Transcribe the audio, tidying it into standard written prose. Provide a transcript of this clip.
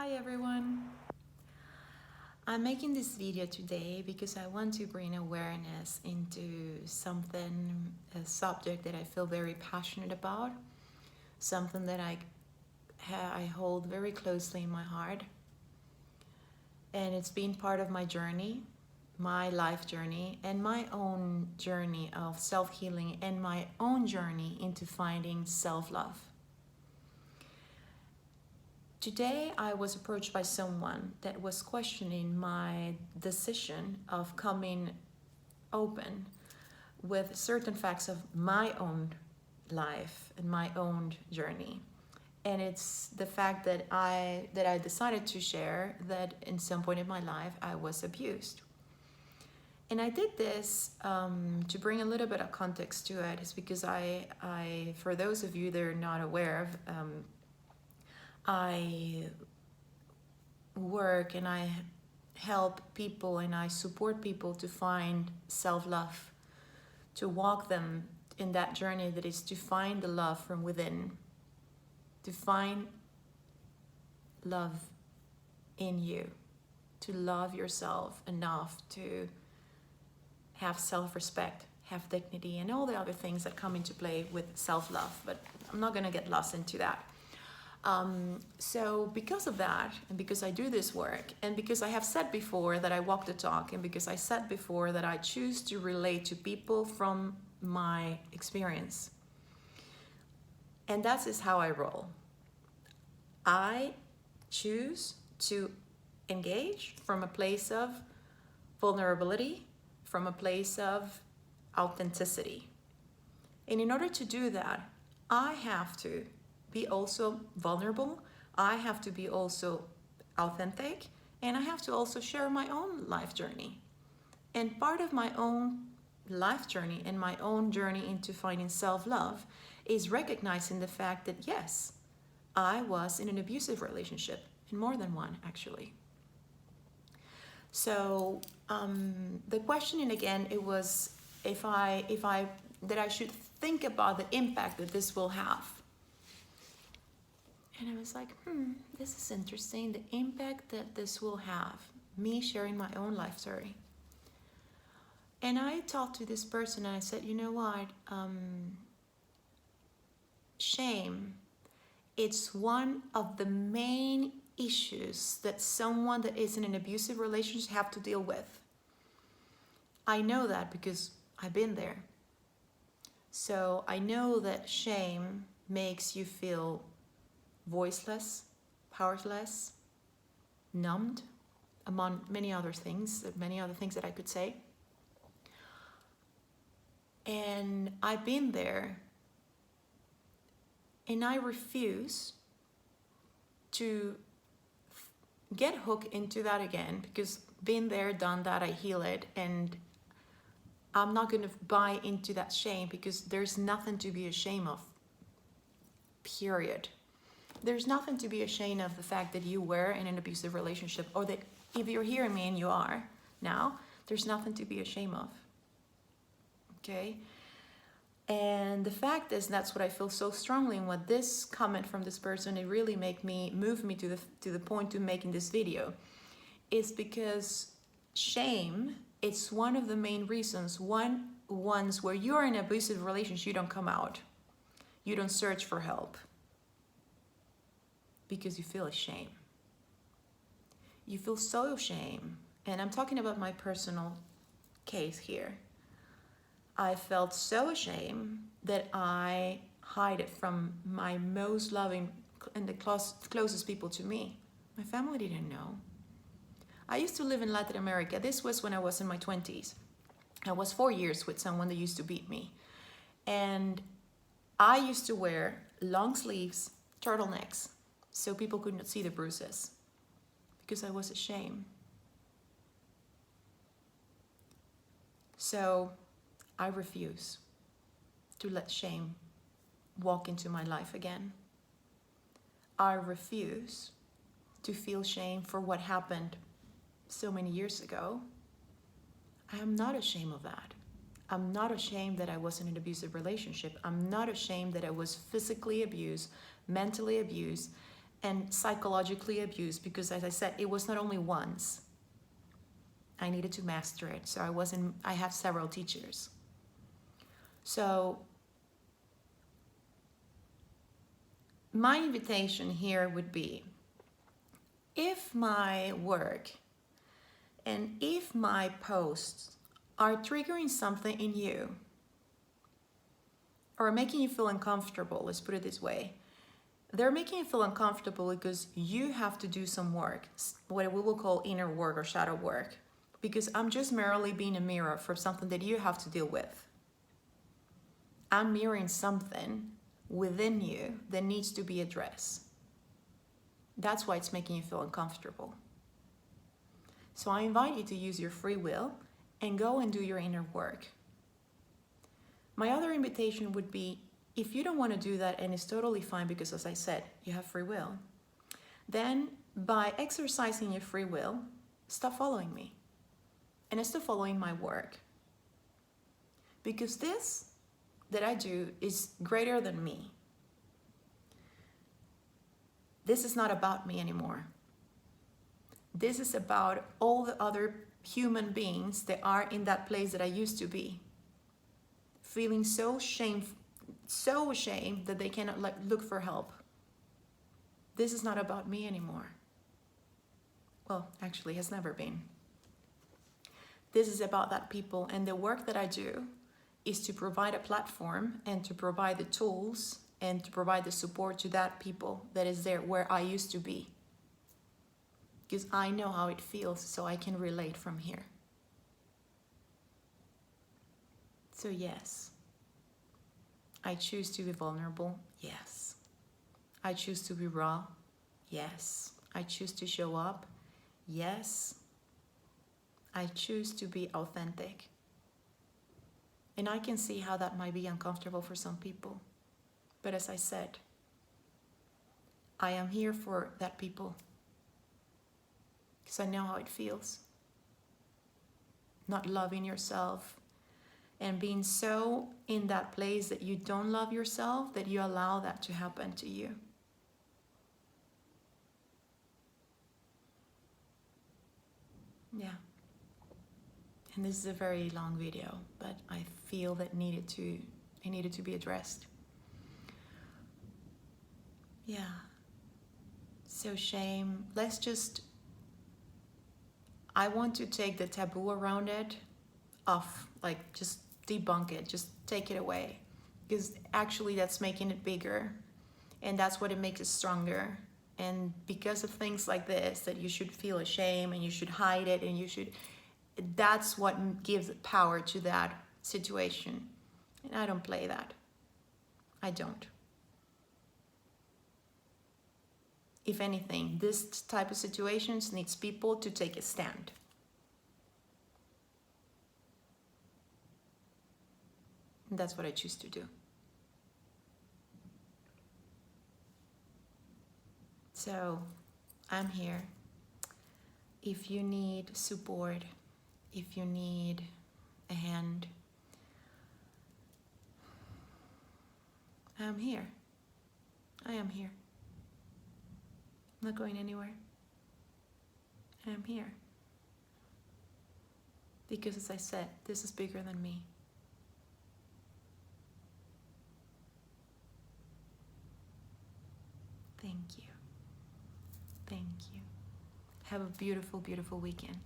Hi everyone. I'm making this video today because I want to bring awareness into a subject that I feel very passionate about, something that I hold very closely in my heart. And it's been part of my journey, my life journey, and my own journey of self-healing and my own journey into finding self-love. Today, I was approached by someone that was questioning my decision of coming open with certain facts of my own life and my own journey. And it's the fact that I decided to share that in some point in my life I was abused. And I did this to bring a little bit of context to it. It's because I for those of you that are not aware of, I work and I help people and I support people to find self-love, to walk them in that journey that is to find the love from within, to find love in you, to love yourself enough to have self-respect, have dignity, and all the other things that come into play with self-love. But I'm not going to get lost into that. So because of that, and because I do this work, and because I have said before that I walk the talk, and because I said before that I choose to relate to people from my experience, and that is how I roll. I choose to engage from a place of vulnerability, from a place of authenticity. And in order to do that, I have to be also vulnerable, I have to be also authentic, and I have to also share my own life journey. And part of my own life journey and my own journey into finding self-love is recognizing the fact that yes, I was in an abusive relationship, in more than one actually. So the questioning again, it was if I should think about the impact that this will have. And I was like, this is interesting, the impact that this will have, me sharing my own life story. And I talked to this person and I said, you know what, shame, it's one of the main issues that someone that is in an abusive relationship have to deal with. I know that because I've been there. So I know that shame makes you feel voiceless, powerless, numbed, among many other things that I could say. And I've been there, and I refuse to get hooked into that again, because been there, done that, I heal it, and I'm not going to buy into that shame, because there's nothing to be ashamed of, period. There's nothing to be ashamed of the fact that you were in an abusive relationship, or that if you're hearing me and you are now, there's nothing to be ashamed of. Okay? And the fact is, that's what I feel so strongly, and what this comment from this person, it really moved me to the point to making this video, is because shame, it's one of the main reasons, ones where you're in an abusive relationship, you don't come out. You don't search for help. Because you feel ashamed. You feel so ashamed. And I'm talking about my personal case here. I felt so ashamed that I hide it from my most loving and the closest people to me. My family didn't know. I used to live in Latin America. This was when I was in my 20s. I was 4 years with someone that used to beat me. And I used to wear long sleeves, turtlenecks, so people could not see the bruises, because I was ashamed. So I refuse to let shame walk into my life again. I refuse to feel shame for what happened so many years ago. I am not ashamed of that. I'm not ashamed that I was in an abusive relationship. I'm not ashamed that I was physically abused, mentally abused, and psychologically abused, because as I said, it was not only once. I needed to master it. So I have several teachers. So my invitation here would be, if my work and if my posts are triggering something in you or making you feel uncomfortable, let's put it this way, they're making you feel uncomfortable because you have to do some work, what we will call inner work or shadow work, because I'm just merely being a mirror for something that you have to deal with. I'm mirroring something within you that needs to be addressed. That's why it's making you feel uncomfortable. So I invite you to use your free will and go and do your inner work. My other invitation would be, if you don't want to do that, and it's totally fine because, as I said, you have free will, then by exercising your free will, stop following me and stop following my work. Because this that I do is greater than me. This is not about me anymore. This is about all the other human beings that are in that place that I used to be, feeling so ashamed that they cannot look for help. This is not about me anymore. Well, actually, it has never been. This is about that people, and the work that I do is to provide a platform and to provide the tools and to provide the support to that people that is there where I used to be. Because I know how it feels, so I can relate from here. So yes, I choose to be vulnerable. Yes. I choose to be raw. Yes. I choose to show up. Yes. I choose to be authentic. And I can see how that might be uncomfortable for some people. But as I said, I am here for that people. Because I know how it feels. Not loving yourself and being so in that place that you don't love yourself, that you allow that to happen to you. Yeah. And this is a very long video, but I feel that it needed to be addressed. Yeah. So shame, I want to take the taboo around it off, like just debunk it, just take it away. Because actually that's making it bigger, and that's what it makes it stronger. And because of things like this, that you should feel ashamed and you should hide it and that's what gives power to that situation. And I don't play that. I don't. If anything, this type of situations needs people to take a stand. And that's what I choose to do. So, I'm here. If you need support, if you need a hand, I'm here. I am here. I'm not going anywhere. I'm here. Because as I said, this is bigger than me. Thank you. Thank you. Have a beautiful, beautiful weekend.